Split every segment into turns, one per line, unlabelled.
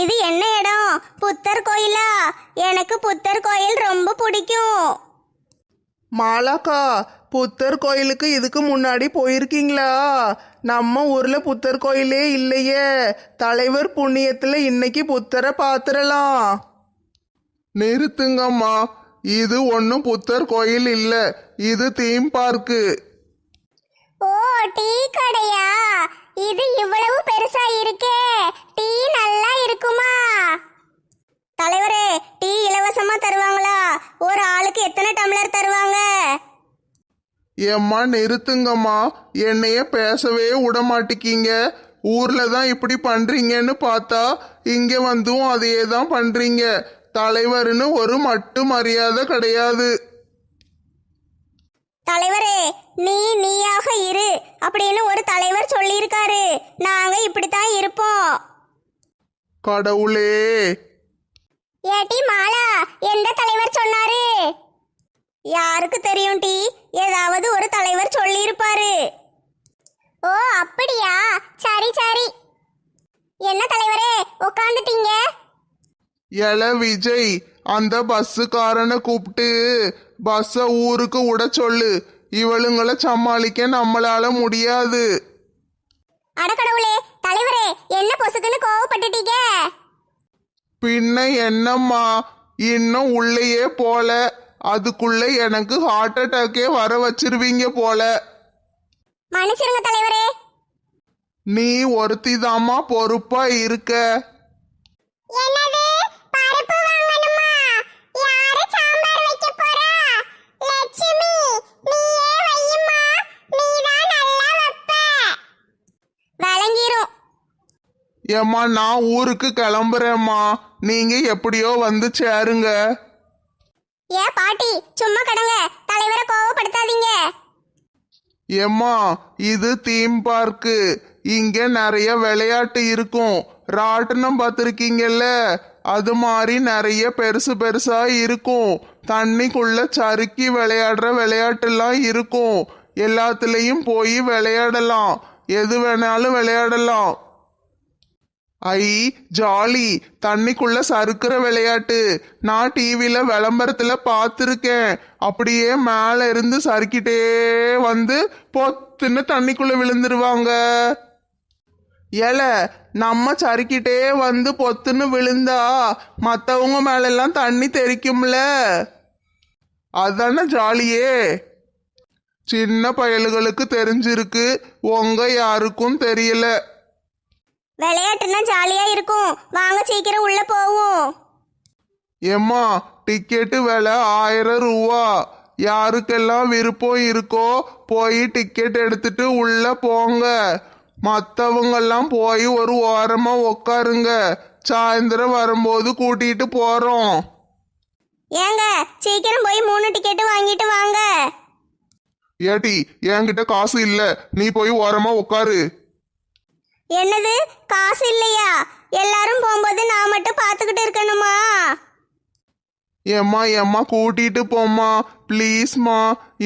இது என்ன இடம்? புத்தர் கோயிலா? எனக்கு புத்தர் கோயில் ரொம்ப பிடிக்கும்.
மாலாக்கா, புத்தர் கோயிலுக்கு இதுக்கு முன்னாடி போயிருக்கீங்களா? நம்ம ஊர்ல புத்தர் கோயிலே இல்லையே. தலைவர் புண்ணியத்துல இன்னைக்கு புத்தரை பாத்துரலாம்.
நிறுத்துங்கம்மா, இது ஒன்றும் புத்தர் கோயில் இல்ல, இது தீம் பார்க்கு.
ஓ, டீ கடையா? இது இவ்வளவு பெருசா இருக்கே, டீ நல்லா இருக்குமா? தலைவரே, டீ இலவசமா தருவாங்களா? ஒரு ஆளுக்கு எத்தனை டம்ளர் தருவாங்க?
ஏம்மா நிறுத்துங்கம்மா, என்னைய பேசவே விட மாட்டிக்கீங்க. ஊர்ல தான் இப்படி பண்றீங்கன்னு பார்த்தா இங்க வந்தும் அதையே தான் பண்றீங்க. தலைவர்னு ஒரு மட்டு மரியாதை கிடையாது.
தலைவரே, நீயாக இரு அப்படின்னு ஒரு தலைவர் சொல்லியிருக்காரு. நாங்க இப்படித்தான் இருப்போம்.
கடவுளே,
ஏட்டி மாலா, எந்த தலைவர் சொன்னாரு? யாருக்கு தெரியும் டி, ஏதாவது ஒரு தலைவர் சொல்லியிருப்பாரு. ஓ அப்படியா, சரி சரி. என்ன தலைவரே உட்காந்துட்டீங்க?
எல விஜய், அந்த பஸ்ஸுக்காரனை கூப்பிட்டு பஸ்ஸை ஊருக்கு விட சொல்லு. இவளுங்களை சமாளிக்க நம்மளால முடியாது.
அடக்கடவுளே, தலைவரே என்ன பொசுக்குன்னு கோவப்பட்டுட்டீங்க?
பின்ன என்னம்மா, இன்னும் உள்ளேயே போல, அதுக்குள்ள எனக்கு ஹார்ட் அட்டாக்கே வர வச்சிருவீங்க போல.
மன்னிச்சிருங்க தலைவரே.
நீ ஒருத்திதாம்மா பொறுப்பா இருக்க.
என்னது, பருப்பு வாங்கணுமா? யாரு சாம்பார் வைக்க போறா? லட்சுமி, நீயே வையுமா, நீதான் நல்லா வைப்ப. வழங்கிரும்.
ஏம்மா, நான் ஊருக்கு கிளம்புறேம்மா, நீங்க எப்படியோ வந்து சேருங்க.
ஏ பாட்டி, சும்மா கடங்க, தலைவரை கோவப்படுத்தாதீங்க.
ஏம்மா, இது தீம் பார்க்கு, இங்க நிறைய விளையாட்டு இருக்கும். ராட்டினம் பார்த்துருக்கீங்கல்ல, அது மாதிரி நிறைய பெருசு பெருசா இருக்கும். தண்ணிக்குள்ள சறுக்கி விளையாடுற விளையாட்டுலாம் இருக்கும். எல்லாத்துலேயும் போய் விளையாடலாம், எது வேணாலும் விளையாடலாம். ஐ ஜாலி, தண்ணிக்குள்ள சறுக்கிற விளையாட்டு நான் டிவியில விளம்பரத்துல பார்த்துருக்கேன். அப்படியே மேல இருந்து சறுக்கிட்டே வந்து பொத்துன்னு தண்ணிக்குள்ள விழுந்துருவாங்க. ஏல, நம்ம சறுக்கிட்டே வந்து பொத்துன்னு விழுந்தா மற்றவங்க மேலெல்லாம் தண்ணி தெறிக்கும்ல, அதானே ஜாலியே. சின்ன பயல்களுக்கு தெரிஞ்சிருக்கு, உங்க யாருக்கும் தெரியல.
விளையாட்டுன்னா ஜாலியா இருக்கும், வாங்க சீக்கிரம் உள்ள போவோம்.
ஏம்மா, டிக்கெட்டு விலை 1000 ரூபா. யாருக்கெல்லாம் விருப்பம் இருக்கோ போய் டிக்கெட் எடுத்துட்டு உள்ள போங்க. மற்றவங்கெல்லாம் போய் ஒரு ஓரமா உக்காருங்க, சாயந்தரம் வரும்போது கூட்டிட்டு போறோம்.
ஏங்க, சீக்கிரம் போய் 3 டிக்கெட்டு வாங்கிட்டு வாங்க.
ஏட்டி, என்கிட்ட காசு இல்ல, நீ போய் ஓரமா உக்காரு.
என்னது, காசு இல்லையா? எல்லாரும் போகும்போது நான் மட்டும் பார்த்துக்கிட்டு இருக்கணுமா?
ஏம்மா கூட்டிட்டு போம்மா, ப்ளீஸ்மா.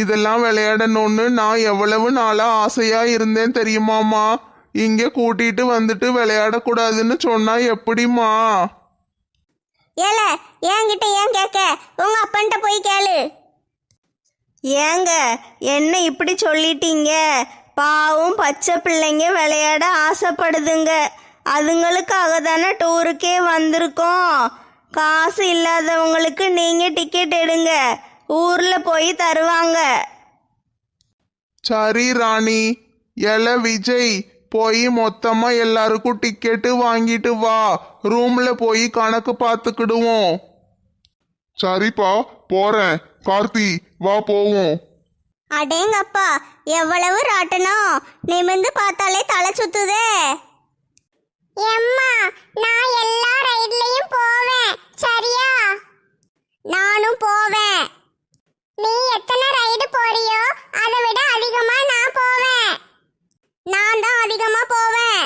இதெல்லாம் விளையாடணும்னு நான் எவ்வளவு நாளா ஆசையா இருந்தேன் தெரியுமாம்மா. இங்க கூட்டிட்டு வந்துட்டு விளையாடக்கூடாதுன்னு சொன்னா எப்படிம்மா?
ஏல, என்கிட்ட ஏன் கேட்க, உங்க அப்பன்ட்ட போய் கேளு.
ஏங்க என்ன இப்படி சொல்லிட்டீங்க? பாவம் பச்சை பிள்ளைங்க விளையாட ஆசைப்படுதுங்க. அதுங்களுக்காக தானே டூருக்கே வந்திருக்கோம். காசு இல்லாதவங்களுக்கு நீங்கள் டிக்கெட் எடுங்க, ஊரில் போய் தருவாங்க.
சரி ராணி. எல விஜய், போய் மொத்தமா எல்லாருக்கும் டிக்கெட்டு வாங்கிட்டு வா, ரூம்ல போய் கணக்கு பார்த்துக்கிடுவோம். சரிப்பா, போறேன். கார்த்தி, வா போவோம்.
அடேங்கப்பா, எவ்வளவு ராட்டணும், நிமிந்து பார்த்தாலே தலை சுத்துதே. எம்மா, நான் எல்லா ரைட்லயும் போவேன், சரியா? நானும் போவேன். நீ எத்தனை ரைடு போறியோ அதை விட அதிகமா நான் போவேன். நான் தான் அதிகமா போவேன்.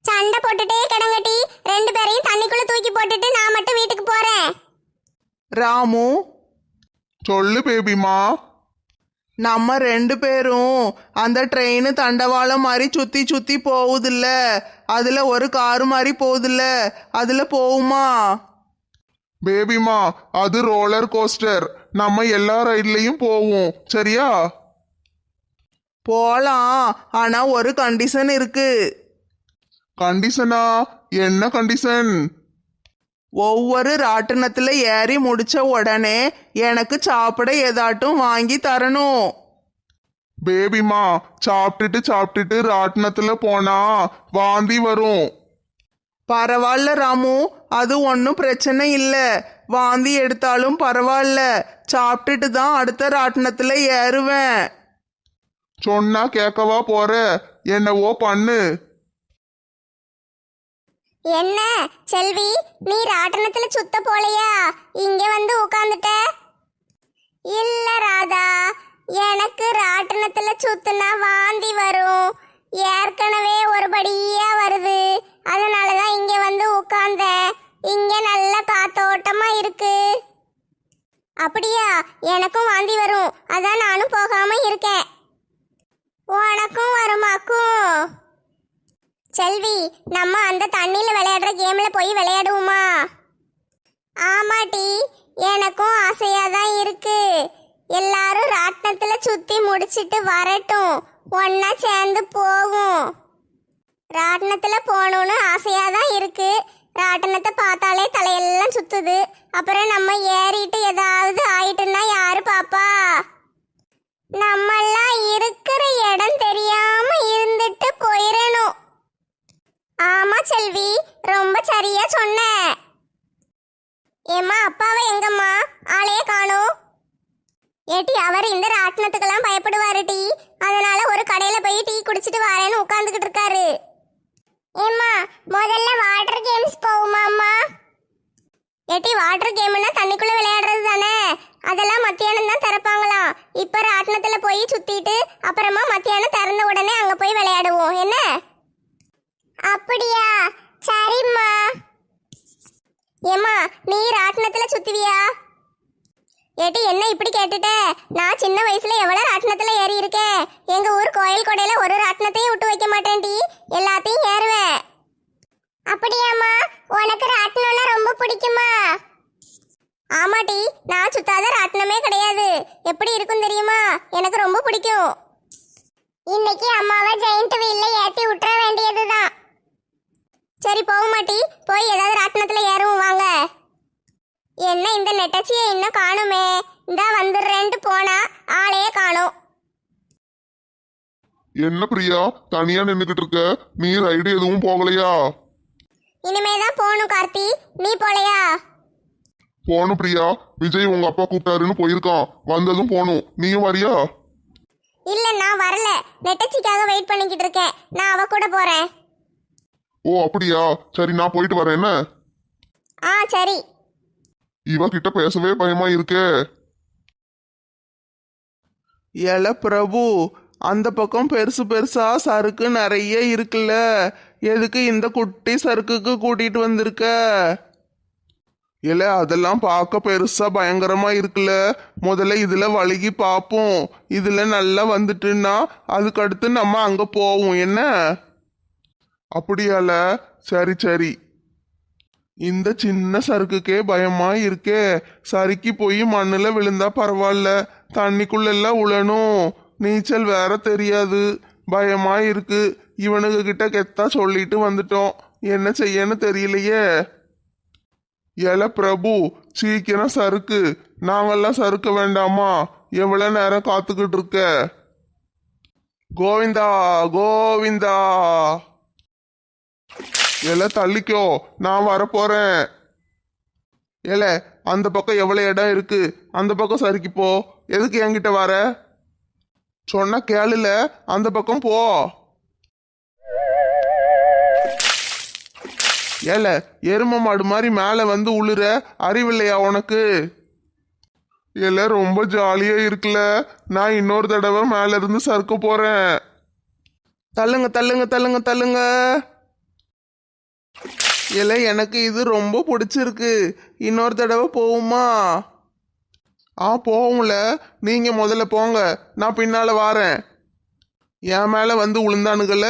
சண்டை போட்டுட்டே கிடங்கட்டி, 2 பேரையும் தண்ணிக்குள்ள தூக்கி போட்டுட்டு நான் மட்டும் வீட்டுக்கு போறேன்.
ராமு,
சொல்லு பேபிமா.
நம்ம 2 பேரும் அந்த ட்ரெயின் தண்டவாளம் மாதிரி சுத்தி சுத்தி போகுதுல்ல, அதுல ஒரு கார் மாதிரி போகுதுல்ல, அதுல போகுமா?
பேபிமா அது ரோலர் கோஸ்டர். நம்ம எல்லா ரைட்லயும் போவோம், சரியா?
போலாம், ஆனா ஒரு கண்டிஷன் இருக்கு.
கண்டிஷனா? என்ன கண்டிஷன்?
ஒவ்வொரு ராட்டினத்துல ஏறி முடிச்ச உடனே எனக்கு சாப்பிட ஏதாட்டும் வாங்கி தரணும்.
பேபிமா சாப்பிட்டுட்டு ராட்டினத்துல போனா வாந்தி வரும்.
பரவாயில்ல ராமு, அது ஒன்றும் பிரச்சனை இல்லை. வாந்தி எடுத்தாலும் பரவாயில்ல, சாப்பிட்டுட்டு தான் அடுத்த ராட்டினத்துல ஏறுவேன்.
சொன்னா கேட்கவா போற? என்னவோ பண்ணு.
என்ன செல்வி, நீ ராட்டனத்துல சுத்த போலையா? இங்க வந்து உட்காந்துட்ட. இல்ல ராதா, எனக்கு ராட்டனத்துல சுத்துனா வாந்தி வரும். ஏற்கனவே ஒரு படியா வருது, அதனாலதான் இங்க வந்து உட்கார்ந்தேன். இங்க நல்ல காத்தோட்டமா இருக்கு. அப்படியா? எனக்கும் வாந்தி வரும், அதான் நானும் போகாம இருக்கேன். உனக்கும் வருமாக்கும்? செல்வி, நம்ம அந்த தண்ணியில விளையாடுற கேம்ல போய் விளையாடுவோமா? ஆமாட்டி, எனக்கும் ஆசையா தான் இருக்கு. எல்லாரும் ராட்டினத்துல சுத்தி முடிச்சிட்டு வரட்டும், ஒன்னா சேர்ந்து போவோம். ராட்டினத்துல போகணும்னு ஆசையா தான் இருக்கு. ராட்டினத்தை பார்த்தாலே தலையெல்லாம் சுத்துது. அப்புறம் நம்ம ஏறிட்டு ஏதாவது ஆயிட்டுன்னா யாரு பாப்பா? நம்மெல்லாம் இருக்கிற இடம் தெரியாம இருந்துட்டு போயிடணும். ஆமா செல்வி, ரொம்ப சரியா சொன்ன. ஏம்மா, அப்பாவை எங்கம்மா? ஆளையே காணோம். ஏட்டி, அவர் இந்த ராட்டினத்துக்கெல்லாம் பயப்படுவாரு டி, அதனால ஒரு கடையில போய் டீ குடிச்சிட்டு வரேன்னு உட்காந்துக்கிட்டு இருக்காரு. ஏம்மா, முதல்ல வாட்டர் கேம்ஸ் போகுமாம்மா? ஏட்டி, வாட்டர் கேம்னா தண்ணிக்குள்ள விளையாடுறது தானே, அதெல்லாம் மத்தியானம் தான் திறப்பாங்களாம். இப்ப ராட்டினத்துல போய் சுத்திட்டு அப்புறமா மத்தியானம் திறந்த உடனே அங்க போய் விளையாடுவோம், என்ன? அப்படியா? சரிம்மா. ஏம்மா, நீ ராட்டினத்துல சுத்துவியா? ஏட்டி, என்ன இப்படி கேட்டுட்ட? நான் சின்ன வயசுல எவ்வளவு ராட்டினத்துல ஏறி இருக்கேன். எங்க ஊர் கோயில் கொடையில ஒரு ராட்டினத்தையும் விட்டு வைக்க மாட்டேன் டி, எல்லாத்தையும் ஏறுவேன். அப்படியாம்மா? உனக்கு ராட்டினம்னா ரொம்ப பிடிக்குமா? ஆமாட்டி, நான் சுத்தாத ராட்டினமே கிடையாது. எப்படி இருக்கும் தெரியுமா? எனக்கு ரொம்ப பிடிக்கும். இன்னைக்கு அம்மாவை ஜெயிண்ட் வீல்ல ஏத்தி விட்டுற வேண்டியதுதான். சரி, போக மாட்டி, போய் ஏதாவது ராட்டினத்துல ஏறுவோம் வாங்க. என்ன இந்த நெட்டச்சியை இன்னும் காணுமே? இந்தா வந்துடுறேன்ட்டு போனா ஆளையே காணோம்.
என்ன பிரியா தனியா நின்னுகிட்டு இருக்க? நீ ரைடு எதுவும் போகலையா?
இனிமேதான் போகணும் கார்த்தி, நீ போலையா?
போணும் பிரியா, விஜய் உங்க அப்பா கூப்பிட்டாருன்னு போயிருக்கான், வந்ததும் போணும். நீயும் வரியா?
இல்ல, நான் வரல. நெட்டச்சிக்காக வெயிட் பண்ணிக்கிட்டு இருக்கேன். நான் அவ கூட போறேன்.
ஓ அப்படியா? சரி, நான் போயிட்டு வரேன். என்ன?
ஆ சரி.
இவ கிட்ட பேசவே பயமா இருக்கே.
ஏல பிரபு, அந்த பக்கம் பெருசு பெருசா சறுக்கு நிறைய இருக்குல்ல, எதுக்கு இந்த குட்டி சறுக்குக்கு கூட்டிட்டு வந்திருக்க? இல்ல, அதெல்லாம் பார்க்க பெருசா பயங்கரமா இருக்குல்ல, முதல்ல இதுல வழுகி பார்ப்போம். இதுல நல்லா வந்துட்டுன்னா அதுக்கு அடுத்து நம்ம அங்க போவோம், என்ன?
அப்படியால? சரி சரி.
இந்த சின்ன சறுக்குக்கே பயமா இருக்கே. சறுக்கி போய் மண்ணுல விழுந்தா பரவாயில்ல, தண்ணிக்குள்ளெல்லாம் உழணும். நீச்சல் வேற தெரியாது, பயமா இருக்கு. இவனுக்கு கிட்ட கெத்தா சொல்லிட்டு வந்துட்டோம், என்ன செய்யன்னு தெரியலையே.
ஏல பிரபு, சீக்கிரம் சறுக்கு. நாங்கெல்லாம் சறுக்க வேண்டாமா? எவ்வளவு நேரம் காத்துக்கிட்டு இருக்க?
கோவிந்தா கோவிந்தா.
ஏல தள்ளிக்கோ, நான் வரப்போறேன்.
ஏல, அந்த பக்கம் எவ்வளவு இடம் இருக்கு, அந்த பக்கம் சறுக்கி போ. எதுக்கு என்கிட்ட வர? சொன்ன கேளுல, அந்த பக்கம் போ. ஏல, எரும மாடு மாதிரி மேல வந்து உளுற, அறிவில்லையா உனக்கு?
ஏல ரொம்ப ஜாலியா இருக்குல்ல, நான் இன்னொரு தடவை மேல இருந்து சறுக்க போறேன்.
தள்ளுங்க தள்ளுங்க தள்ளுங்க தள்ளுங்க. ஏல, எனக்கு இது ரொம்ப பிடிச்சிருக்கு, இன்னொரு தடவை போகுமா?
போகும்ல, நீங்க முதல்ல போங்க, நான் பின்னால வாரேன். என் மேல வந்து உளுந்தானுங்கள,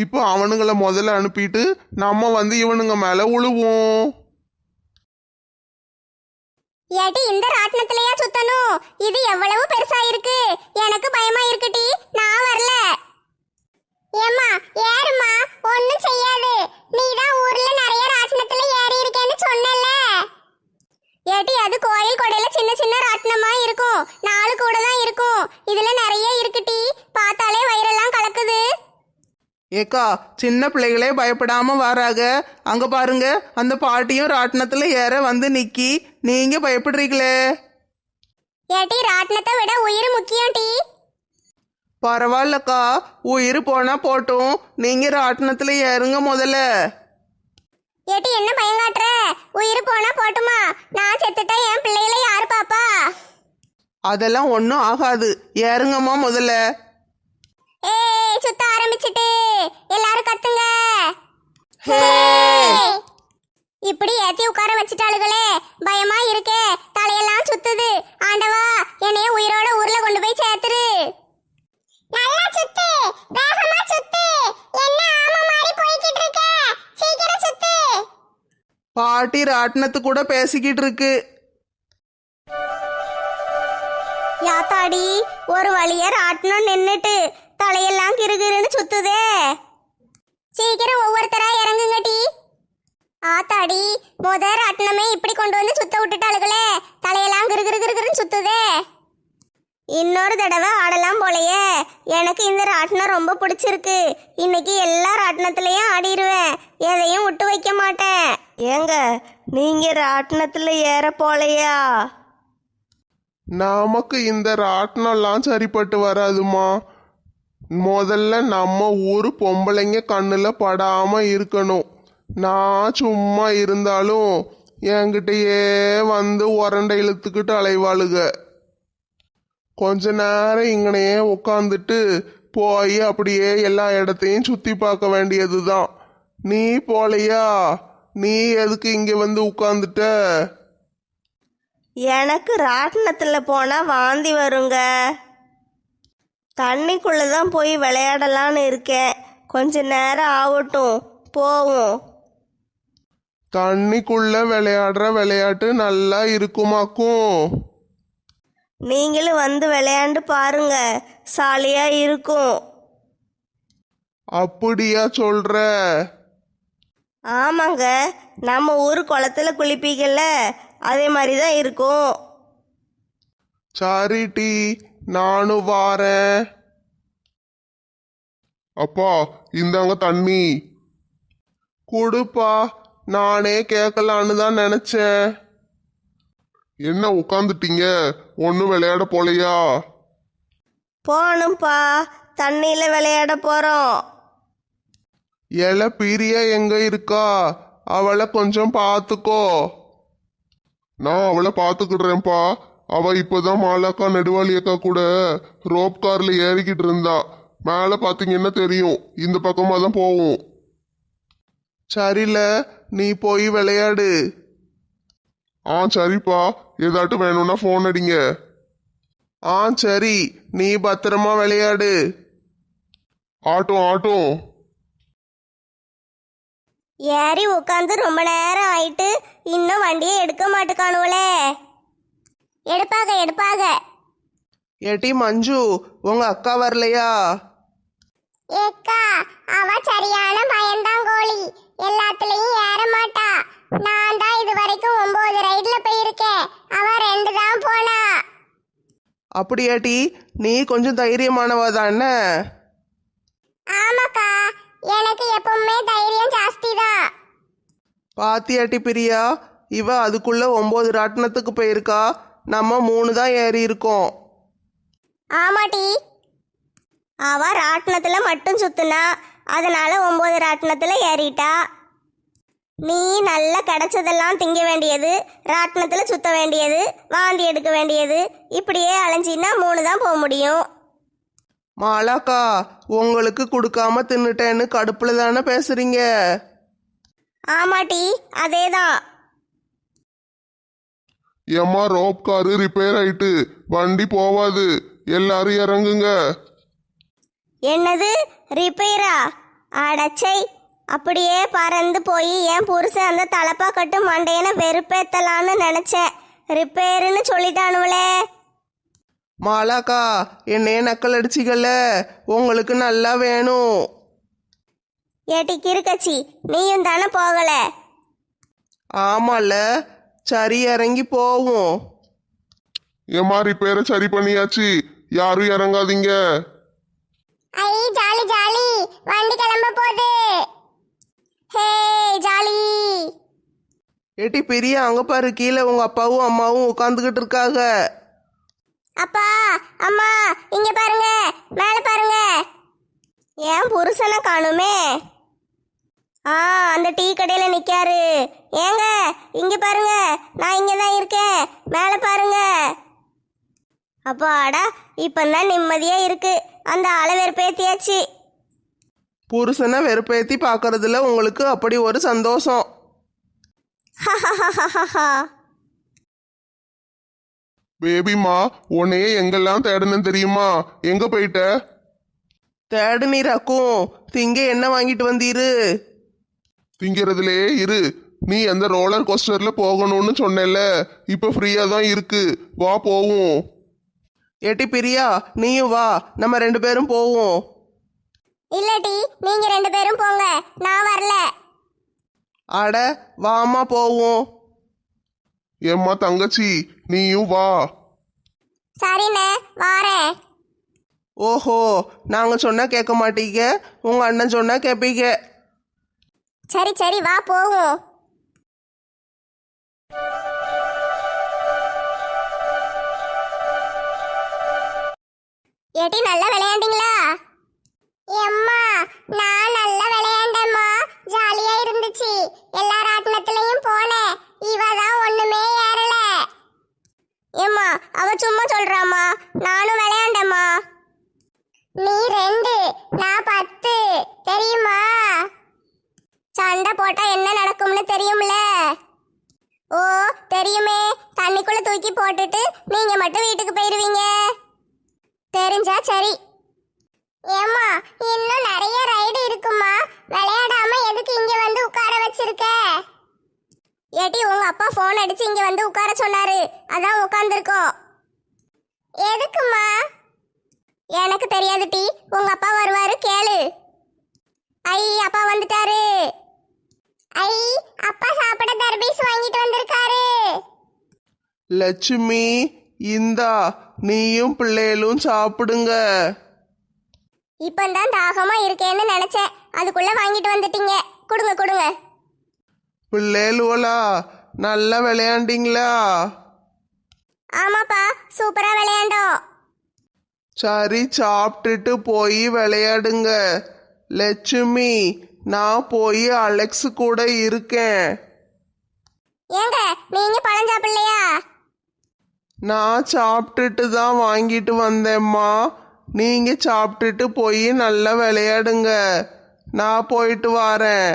இப்போ அவனுங்கள முதல்ல அனுப்பிட்டு நம்ம வந்து இவனுங்க மேல உழுவோம்.
ஏட்டி இந்த ராட்டினத்திலயா சுத்தணும்? இது எவ்வளவு பெருசா இருக்கு, எனக்கு பயமா இருக்குடி, நான் வரல. ஏம்மா ஏறுமா, ஒண்ணும் செய்யாது. நீதான் ஊர்ல நிறைய ராட்டினத்துல ஏறி இருக்கேன்னு சொன்னல. ஏட்டி அது கோயில் கொடையில சின்ன சின்ன ராட்டினமா இருக்கும், 4 கூட தான் இருக்கும். இதுல நிறைய இருக்குடி, பார்த்தாலே வயிறெல்லாம் கலக்குது.
ஏக்கா சின்ன பிள்ளைகளே பயப்படாம வராங்க. அங்க பாருங்க, அந்த பாட்டியும் ராட்டினத்துல ஏற வந்து நிக்கி. நீங்க பயப்படுறீங்களே.
ஏட்டி ராட்டினத்தை விட உயிர் முக்கியம் டி.
பரவாயில்லக்கா, உயிர் போனா போட்டும். நீங்க ராட்டினத்துல ஏறுங்க முதல்ல.
ஏட்டி என்ன பயங்காட்டுற? உயிர் போனா போட்டுமா, நான் செத்துட்டா என் பிள்ளைகளை யாரு பாப்பா?
அதெல்லாம் ஒன்றும் ஆகாது. ஏறுங்கம்மா முதல்ல.
ஏய் சுத்த ஆரம்பிச்சிட்டு எல்லாரும் கத்துங்க. இப்படி ஏத்தி உட்கார வச்சிட்டாளுகளே, பயமா இருக்கே, தலையெல்லாம் சுத்துது. ஆண்டவா, என்னைய உயிரோட ஊர்ல கொண்டு போய் சேர்த்துரு. நல்லா சுத்து, வேகமா சுத்து. என்ன ஆமா மாதிரி போய்கிட்டு இருக்க, சீக்கிரம் சுத்து.
பாட்டி ராட்டினத்து கூட பேசிக்கிட்டு இருக்கு.
யாத்தாடி, ஒரு வழியா ராட்டினம் நின்னுட்டு தலையெல்லாம் கிறுகிறுன்னு சுத்துதே. சீக்கிரம் ஒவ்வொருத்தரா இறங்குங்க டி. ஆத்தாடி, ராட்டினமே இப்படி கொண்டு வந்து சுத்த விட்டுட்டாளுகளே, தலையெல்லாம் கிறுகிறுன்னு சுத்துதே. இன்னொரு தடவை ஆடலாம் போலயே. எனக்கு இந்த ராட்டினம் ரொம்ப பிடிச்சிருக்கு. இன்னைக்கு எல்லா ராட்டினத்திலையும் ஆடிடுவேன், எதையும் விட்டு வைக்க மாட்டேன்.
ஏங்க நீங்க ராட்டினத்துல ஏற போலையா?
நமக்கு இந்த ராட்டினம்லாம் சரிப்பட்டு வராதுமா. முதல்ல நம்ம ஊர் பொம்பளைங்க கண்ணுல படாம இருக்கணும். நான் சும்மா இருந்தாலும் என்கிட்டயே வந்து உரண்டை இழுத்துக்கிட்டு அலைவாளுக. கொஞ்ச நேரம் இங்கனையே உட்காந்துட்டு போய் அப்படியே எல்லா இடத்தையும் சுத்தி பார்க்க வேண்டியதுதான். நீ போலையா? நீ எதுக்கு இங்க வந்து உட்காந்துட்ட?
எனக்கு ராட்டினத்துல போனா வாந்தி வருங்க. தண்ணிக்குள்ள தான் போய் விளையாடலான்னு இருக்கேன். கொஞ்ச நேரம் ஆகட்டும், போவோம்.
தண்ணிக்குள்ள விளையாடுற விளையாட்டு நல்லா இருக்குமாக்கும்.
நீங்களும் வந்து விளையாண்டு பாருங்க, சாலியா இருக்கும்.
அப்படியா சொல்ற?
ஆமாங்க, நம்ம ஊர் குளத்துல குளிப்பீங்கல்ல, அதே மாதிரி தான் இருக்கும்.
சரி டி, நானும் வாரேன். அப்பா இந்தாங்க தண்ணி. கொடுப்பா, நானே கேட்கலான்னு தான் நினைச்சேன். என்ன உட்காந்துட்டீங்க, ஒன்னும் விளையாட போலையா?
போகணும்ப்பா, தண்ணியில விளையாட போறோம்.
இல பிரியா எங்க இருக்கா? அவளை கொஞ்சம் பார்த்துக்கோ. நான் அவளை பார்த்துக்கிடுறேன்ப்பா. அவ இப்பதான் மாலாக்கா நெடுவாளி அக்கா கூட ரோப் கார்ல ஏறிக்கிட்டு இருந்தா. மேல பாத்தீங்கன்னா தெரியும், இந்த பக்கமா தான் போவோம்.
சரில, நீ போய் விளையாடு.
சரிப்பா, ஏதாட்டும் வேணும்னா ஃபோன் அடிங்க.
சரி, நீ பத்திரமா விளையாடு.
ஆட்டும் ஆட்டும்.
ஏறி உட்காந்து ரொம்ப நேரம் ஆயிட்டு இன்னும் வண்டியை எடுக்க மாட்டுக்கானுவலே. எடுப்பாக.
ஏட்டி மஞ்சு, உங்க அக்கா வரலையா?
ஏக்கா, அவ சரியான பயந்தாங்கோழி, எல்லாத்துலயும் ஏற மாட்டா. நான் தான் இது வரைக்கும் 9 ரைட்ல போயிருக்கேன், அவ 2 தான் போனா.
அப்படியாட்டி, நீ கொஞ்சம் தைரியமானவா தானே?
ஆமாக்கா, எனக்கு எப்பவுமே தைரியம் ஜாஸ்தி தான்.
பாத்தியாட்டி பிரியா, இவ அதுக்குள்ள 9 ராட்டினத்துக்கு போயிருக்கா. நம்ம 3 தான் ஏறி இருக்கோம்.
ஆமாட்டி, அவ ராட்டினத்துல மட்டும் சுத்துனா, அதனால 9 ராட்டினத்துல ஏறிட்டா. நீ நல்லா கிடைச்சதெல்லாம் திங்க வேண்டியது, ராட்டினத்துல சுத்த வேண்டியது, வாந்தி எடுக்க வேண்டியது, இப்படியே அலைஞ்சின்னா 3 தான் போக முடியும்.
மாலாக்கா, உங்களுக்கு கொடுக்காம தின்னுட்டேன்னு கடுப்புல தானே பேசுறீங்க?
ஆமாட்டி, அதேதான்.
ஏம்மா ரோப் காரு ரிப்பேர் ஆயிட்டு வண்டி போவாது, எல்லாரும் இறங்குங்க.
என்னது ரிப்பேரா? அடச்சை, அப்படியே பறந்து போய் என் புருஷன் அந்த தலப்பா கட்டு மண்டையனை வெறுப்பேத்தலான்னு நினைச்சேன். ரிப்பேருன்னு சொல்லிட்டானுவலே.
மாலாக்கா என்னைய நக்கல் அடிச்சிக்கல, உங்களுக்கு நல்லா வேணும்.
ஏட்டி கிறுக்கச்சி, நீயும் தானே போகல.
ஆமால, சரி இறங்கி போவோம்.
ஏம்மா ரிப்பேரை சரி பண்ணியாச்சு, யாரும் இறங்காதீங்க.
ஐ ஜாலி ஜாலி, வண்டி கிளம்ப போகுது. ஹே ஜாலி.
ஏட்டி பிரியா, அங்க பாரு, கீழே உங்க அப்பாவும் அம்மாவும் உட்காந்துக்கிட்டு இருக்காங்க.
அப்பா அம்மா இங்க பாருங்க, மேல பாருங்க. ஏன் புருஷனை காணுமே? அந்த டீ கடையில நிக்காரு. ஏங்க இங்க பாருங்க, நான் இங்க தான் இருக்கேன், மேல பாருங்க. அப்பாடா, இப்பதான் நிம்மதியா இருக்கு. அந்த ஆளை வெறுப்பேத்தியாச்சு.
புருஷனை வெறுப்பேத்தி பார்க்கறதுல உங்களுக்கு அப்படி ஒரு சந்தோஷம்.
பேபிமா, உன்னையே எங்கெல்லாம் தேடணும் தெரியுமா? எங்க போயிட்ட?
தேடு நீராக்கும், திங்க என்ன வாங்கிட்டு வந்தீரு?
திங்கிறதுலே இரு. நீ அந்த ரோலர் கோஸ்டர்ல போகணும்னு சொன்னேல்ல, இப்ப ஃப்ரீயா தான் இருக்கு, வா போவோம்.
ஏட்டி பிரியா, நீயும் வா, நம்ம 2 பேரும் போவோம்.
இல்லடி, நீங்க 2 பேரும் போங்க, நான் வரல.
அட வாமா போவோம்.
ஏம்மா தங்கச்சி, நீயும் வா.
சரிண்ணே, வாரேன்.
ஓஹோ, நாங்க சொன்னா கேட்க மாட்டீங்க, உங்க அண்ணன் சொன்னா கேட்பீங்க.
சரி சரி, வா போவோம். ஏட்டி நல்லா விளையாண்டீங்களா? அம்மா நான் நல்லா விளையாண்டேம்மா, ஜாலியா இருந்துச்சு. எல்லா ராட்டினத்திலையும் போனேன், இவ தான் ஒண்ணுமே ஏறல. ஏம்மா அவ சும்மா சொல்றாம்மா, நானும் விளையாண்டேம்மா. நீ 2, நான் 10, தெரியுமா? சண்டை போட்டா என்ன நடக்கும்னு தெரியும்ல? ஓ தெரியுமே, தண்ணிக்குள்ள தூக்கி போட்டுட்டு நீங்க மட்டும் வீட்டுக்கு போயிருவீங்க. தெரிஞ்சா சரி. ஏம்மா இன்னும் நிறைய ரைடு இருக்குமா, விளையாடாம எதுக்கு இங்க வந்து உட்கார வச்சிருக்க? ஏட்டி உங்க அப்பா போன் அடிச்சு இங்க வந்து உட்கார சொன்னாரு, அதான் உட்கார்ந்துருக்கோம். எதுக்குமா? எனக்கு தெரியாது டி, உங்க அப்பா வருவாரு கேளு. ஐ அப்பா வந்துட்டாரு. ஐ அப்பா சாப்பிட தர்பீஸ் வாங்கிட்டு வந்திருக்காரு.
லட்சுமி, இந்தா நீயும் பிள்ளைகளும் சாப்பிடுங்க.
இப்பந்தான் தாகமா இருக்கேன்னு நினைச்சேன், அதுக்குள்ள வாங்கிட்டு வந்துட்டீங்க. கொடுங்க கொடுங்க.
பிள்ளைகளா நல்லா விளையாண்டீங்களா?
ஆமாப்பா, சூப்பரா விளையாண்டோம்.
சரி, சாப்பிட்டுட்டு போய் விளையாடுங்க. லட்சுமி, நான் போய் அலெக்ஸ் கூட இருக்கேன்.
ஏங்க நீங்க பழம் சாப்பிடலையா?
நான் சாப்பிட்டுட்டு தான் வாங்கிட்டு வந்தேம்மா. நீங்க சாப்பிட்டுட்டு போய் நல்லா விளையாடுங்க, நான் போயிட்டு வரேன்.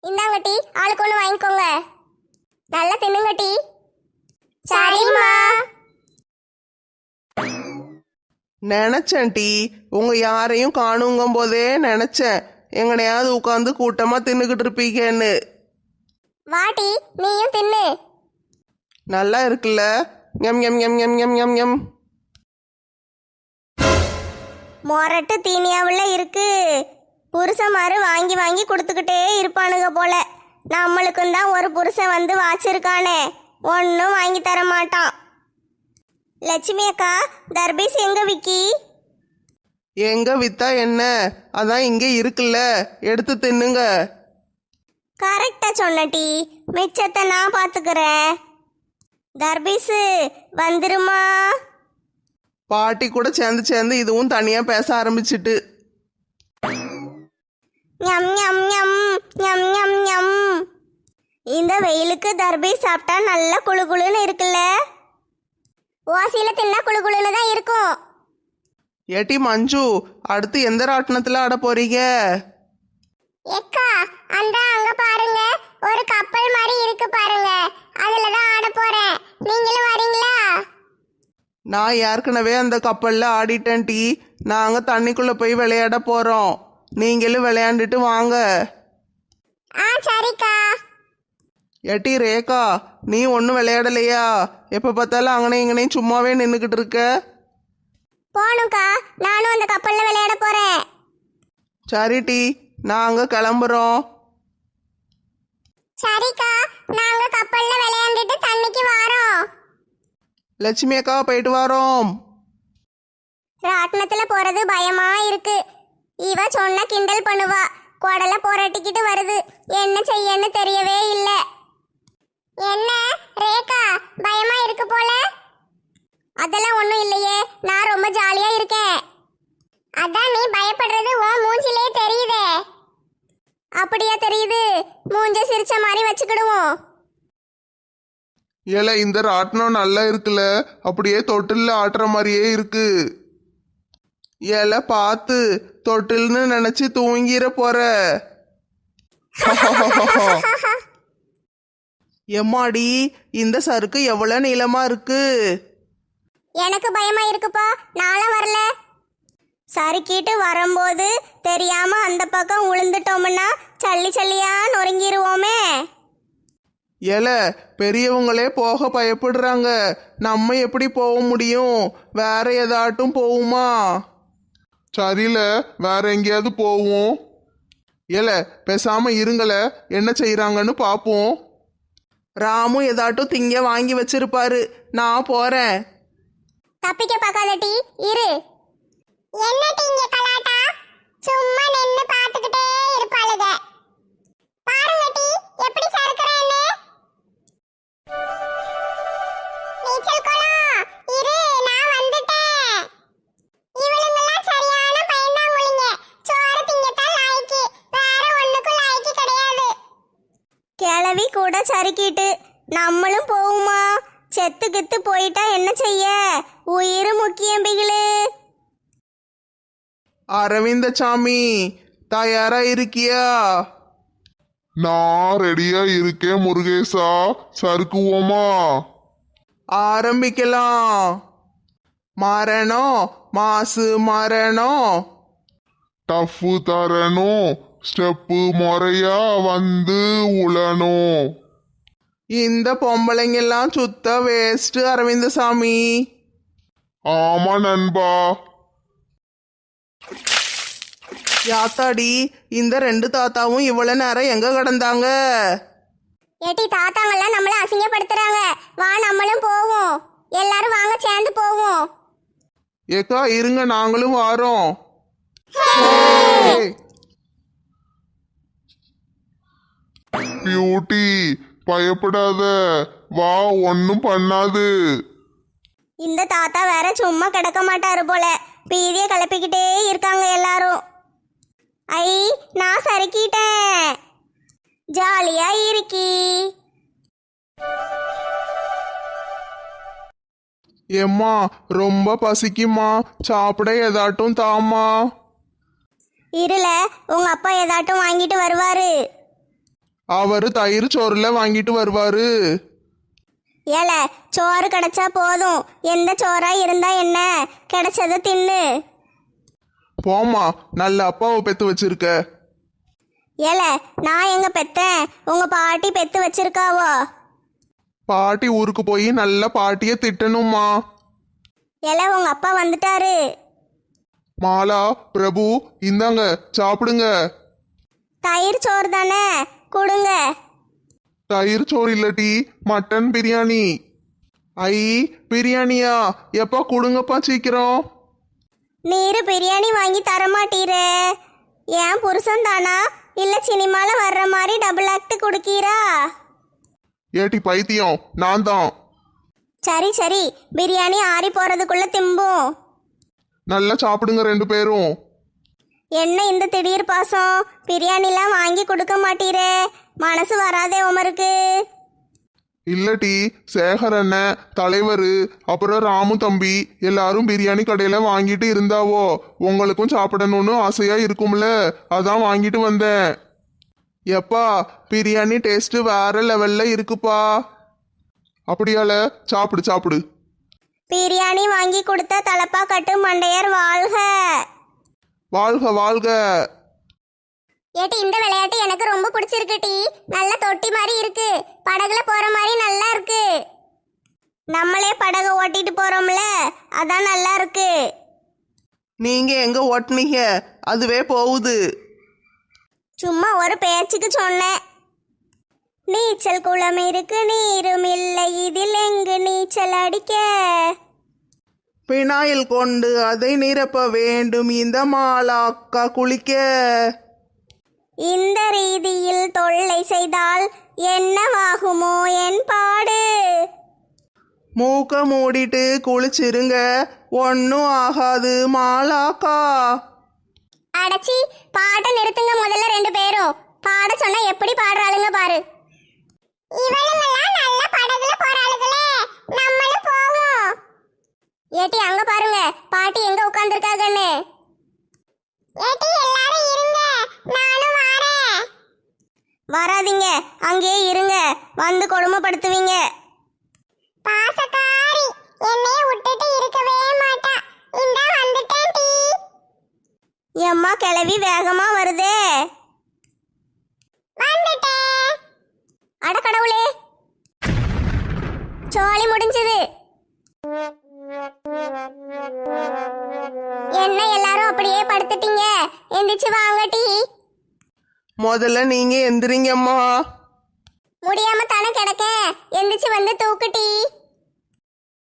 இந்தாங்க டீ, ஆளுக்கு ஒன்று வாங்கிக்கோங்க. நல்லா தின்னுங்க டீ. சரிம்மா.
நினைச்சேன் டி, உங்க யாரையும் காணுங்கும் போதே நினைச்சேன் எங்கனையாவது உட்காந்து கூட்டமா தின்னுக்கிட்டு இருப்பீங்கன்னு.
வாட்டி நீயும் தின்னு.
நல்லா இருக்குல்ல? எம் எம் எம் எம் எம் எம் எம்.
மொரட்டு தீனியாவுல இருக்கு. புருஷமாரு வாங்கி வாங்கி கொடுத்துக்கிட்டே இருப்பானுங்க போல. நம்மளுக்கும் தான் ஒரு புருஷன் வந்து வாச்சிருக்கானே, ஒன்றும் வாங்கி தர மாட்டான். லட்சுமி அக்கா, தர்பீஸ் எங்க விக்கி?
எங்க வித்தா என்ன, அதான் இங்கே இருக்குல்ல, எடுத்து தின்னுங்க.
கரெக்டா சொன்ன டீ, மிச்சத்தை நான் பாத்துக்கிறேன். தர்பீஸ் வந்துருமா?
பாட்டி கூட சேர்ந்து சேர்ந்து இதுவும் தனியா பேச ஆரம்பிச்சிட்டு.
ஞம் ஞம் ஞம் ஞம் ஞம் ஞம். இந்த வெயிலுக்கு தர்பீஸ் சாப்பிட்டா நல்லா குளு குளுன்னு இருக்குல்ல? ஓசியில தின்னா குளு குளுன்னு தான் இருக்கும்.
ஏட்டி மஞ்சு, அடுத்து எந்த ராட்டினத்துல ஆட போறீங்க?
எக்கா அந்த அங்க பாருங்க, ஒரு கப்பல் மாதிரி இருக்கு பாருங்க, அதுல தான் ஆட போறேன். நீங்களும் வரீங்களா?
நான் ஏற்கனவே அந்த கப்பல்ல ஆடிட்டேன் டி. நாங்க தண்ணிக்குள்ள போய் விளையாட போறோம். நீங்களும் விளையாண்டுட்டு வாங்க.
சரிக்கா.
ஏட்டி ரேகா, நீ ஒன்றும் விளையாடலையா? எப்ப பார்த்தாலும் அங்கனே இங்கனையும் சும்மாவே நின்றுக்கிட்டு இருக்க.
போணும்க்கா, நானும் அந்த கப்பல்ல விளையாட போறேன்.
சரி டி, நாங்க கிளம்புறோம்.
சரிக்கா, நாங்க கப்பல்ல விளையாண்டுட்டு தண்ணிக்கு வாரோம்.
லட்சுமி அக்கா போயிட்டு வரோம்.
ராட்டினத்துல போறது பயமா இருக்கு. இவ சொன்ன கிண்டல் பண்ணுவா, குடல புரட்டிக்கிட்டு வருது. என்ன செய்யன்னு தெரியவே இல்ல. என்ன ரேகா, பயமா இருக்கு போல? அதெல்லாம் ஒண்ணும் இல்லையே, நான் ரொம்ப ஜாலியா இருக்கேன். அதான் நீ பயப்படுறது உன் மூஞ்சிலே தெரியுதே. அப்படியா தெரியுது? மூஞ்ச சிரிச்ச மாதிரி வச்சுக்கிடுவோம்.
ஏல இந்த ராட்டினம் நல்லா இருக்குல்ல, அப்படியே தொட்டில்ல ஆட்டுற மாதிரியே இருக்கு.
ஏல பார்த்து தொட்டில்னு நினைச்சு தூங்கிற போற. எம்மாடி, இந்த சறுக்கு எவ்வளவு நீளமா இருக்கு.
எனக்கு பயமா இருக்குப்பா, நானும் வரல. சறுக்கிட்டு வரும்போது தெரியாம அந்த பக்கம் உளுந்துட்டோம்னா சல்லி சல்லியா நொறுங்கிருவோமே.
ஏல, பெரியவங்களே போக பயப்படுறாங்க, நம்ம எப்படி போக முடியும்? வேற ஏதாட்டும் போகுமா?
சரியில வேற எங்கேயாவது போவோம். ஏல பேசாம இருங்கள, என்ன செய்யறாங்கன்னு பாப்போம்.
ராமு ஏதாட்டும் திங்க வாங்கி வச்சிருப்பாரு, நான் போறேன்.
தப்பிக்க பார்க்காத டி, இரு. என்ன டீங்க கலாட்டா, சும்மா நின்னு பாத்துக்கிட்டே இருப்பாளுக. பாருங்க டி, எப்படி சறுக்குறேன்னு. நீச்சல் குளம், இரு நான் வந்துட்டேன். இவளுங்கெல்லாம் சரியான பயந்தாங்குளிங்க. சோறு திங்கத்தான் லாய்க்கு, வேற ஒண்ணுக்கும் லாய்க்கு கிடையாது. கிளவி கூட சறுக்கிட்டு நம்மளும் போகுமா? செத்து கித்து போயிட்டா என்ன செய்ய? உயிர் முக்கியம் பிகிலு.
அரவிந்தசாமி, தயாரா இருக்கியா?
நான் ரெடியா இருக்கேன் முருகேசா, சறுக்குவோமா?
ஆரம்பிக்கலாம். மரணம் மாசு மரணம்.
டஃப்பு தரணும், ஸ்டெப்பு முறையா வந்து உழணும்.
இந்த பொம்பளைங்கெல்லாம் சுத்த வேஸ்ட் அரவிந்தசாமி.
ஆமா நண்பா.
யாத்தாடி, இந்த ரெண்டு தாத்தாவும் இவ்வளவு நேரம் எங்க கிடந்தாங்க?
ஏட்டி, தாத்தாங்கெல்லாம் நம்மள அசிங்கப்படுத்துறாங்க. வா நம்மளும் போவோம். எல்லாரும் வாங்க சேர்ந்து போவோம்.
ஏக்கா இருங்க, நாங்களும் வாரோம். பியூட்டி பயப்படாத, வா ஒன்னும் பண்ணாது.
இந்த தாத்தா வேற சும்மா கிடக்க மாட்டாரு போல, பீதிய கிளப்பிக்கிட்டே இருக்காங்க எல்லாரும். ஐ, நான் சறுக்கிட்டேன். ஜாலியா இருக்கி.
ஏம்மா ரொம்ப பசிக்குமா, சாப்பிட ஏதாட்டும் தாமா.
இருல, உங்க அப்பா ஏதாட்டும் வாங்கிட்டு வருவாரு.
அவரு தயிர் சோறுல வாங்கிட்டு வருவாரு.
ஏல, சோறு கிடைச்சா போதும். எந்த சோறா இருந்தா என்ன, கிடைச்சத தின்னு.
போமா, நல்ல அப்பாவை பெத்து வச்சிருக்க.
ஏல, நான் எங்க பெத்தேன்? உங்க பாட்டி பெத்து வச்சிருக்காவோ?
பாட்டி ஊருக்கு போய் நல்ல பாட்டிய திட்டணுமா.
ஏல, உங்க அப்பா வந்துட்டாரு.
மாலா, பிரபு, இந்தாங்க சாப்பிடுங்க.
தயிர் சோறு தானே, கொடுங்க.
தயிர் சோறு இல்லட்டி மட்டன் பிரியாணி. ஐ, பிரியாணியா? எப்பா கொடுங்கப்பா சீக்கிரம்.
நீரு பிரியாணி வாங்கி தரமாட்டீரே. ஏன் புருஷன் தானா, இல்ல சினிமால வர்ற மாதிரி டபுள் ஆக்ட் குடுக்கீரா?
ஏட்டி பைத்தியம், நான் தான்.
சரி சரி, பிரியாணி ஆறி போறதுக்குள்ள திம்பும்.
நல்லா சாப்பிடுங்க ரெண்டு பேரும்.
என்ன இந்த திடீர் பாசம்? பிரியாணிலாம் வாங்கி கொடுக்க மாட்டீரே, மனசு வராதே உமருக்கு?
இல்லட்டி சேகர் அண்ணன், தலைவர், அப்புறம் ராமு தம்பி எல்லாரும் பிரியாணி கடையில வாங்கிட்டு இருந்தாவோ. உங்களுக்கும் சாப்பிடணும்னு ஆசையா இருக்கும்ல, அதான் வாங்கிட்டு வந்தேன். எப்பா பிரியாணி டேஸ்ட் வேற லெவல்ல இருக்குப்பா. அப்படியால சாப்பிடு சாப்பிடு.
பிரியாணி வாங்கி கொடுத்த தலப்பா கட்டு மண்டையர் வாழ்க.
வாழ்க வாழ்க.
ஏட்டி இந்த விளையாட்டு எனக்கு ரொம்ப பிடிச்சிருக்கு டி. நல்ல தொட்டி மாதிரி இருக்கு, படகுல போற மாதிரி நல்லா இருக்கு. நம்மளே படகு ஓட்டிட்டு போறோம்ல, அதான் நல்லா இருக்கு.
நீங்க எங்க ஓட்டுனீங்க? அதுவே போகுது.
சும்மா ஒரு பேச்சுக்கு சொன்னேன். நீச்சல் குளம் இருக்கு, நீரும் இல்லை, இதில் எங்கு நீச்சல் அடிக்க.
பினாயில் கொண்டு அதை நிரப்ப வேண்டும் இந்த மாலாக்கா குளிக்க.
இந்த ரீதியில் தொல்லை செய்தால் என்னவாகுமோ என் பாடு.
மூக்க மூடிட்டு குளிச்சிருங்க, ஒன்னும் ஆகாது மாலாக்கா.
அடச்சி, பாட்டை நிறுத்துங்க முதல்ல ரெண்டு பேரும். பாட சொன்னா எப்படி பாடுறாளுங்க பாரு. இவளுங்கெல்லாம் நல்ல படகுல போறாளுகளே, நம்மளும் போவோம். ஏட்டி அங்க பாருங்க, பாட்டி எங்க உட்கார்ந்திருக்காங்கன்னு. ஏட்டி எல்லாரும் இருங்க, நானும் வரேன். வராதீங்க, அங்கேயே இருங்க, வந்து கொடுமைப்படுத்துவீங்க. பாசக்காரி என்னைய விட்டுட்டு இருக்கவே மாட்டா. இந்த வந்துட்டேன் டீ. எம்மா கிளவி வேகமா வருதே. வந்துட்டேன். அட கடவுளே, சோலி முடிஞ்சது. என்ன எல்லாரும் அப்படியே படுத்துட்டீங்க? எந்திரிச்சு வாங்க டீ.
முதல்ல நீங்க எந்திரிங்கம்மா.
முடியாம தானே கிடக்க, எந்திரிச்சு வந்து தூக்கு டீ.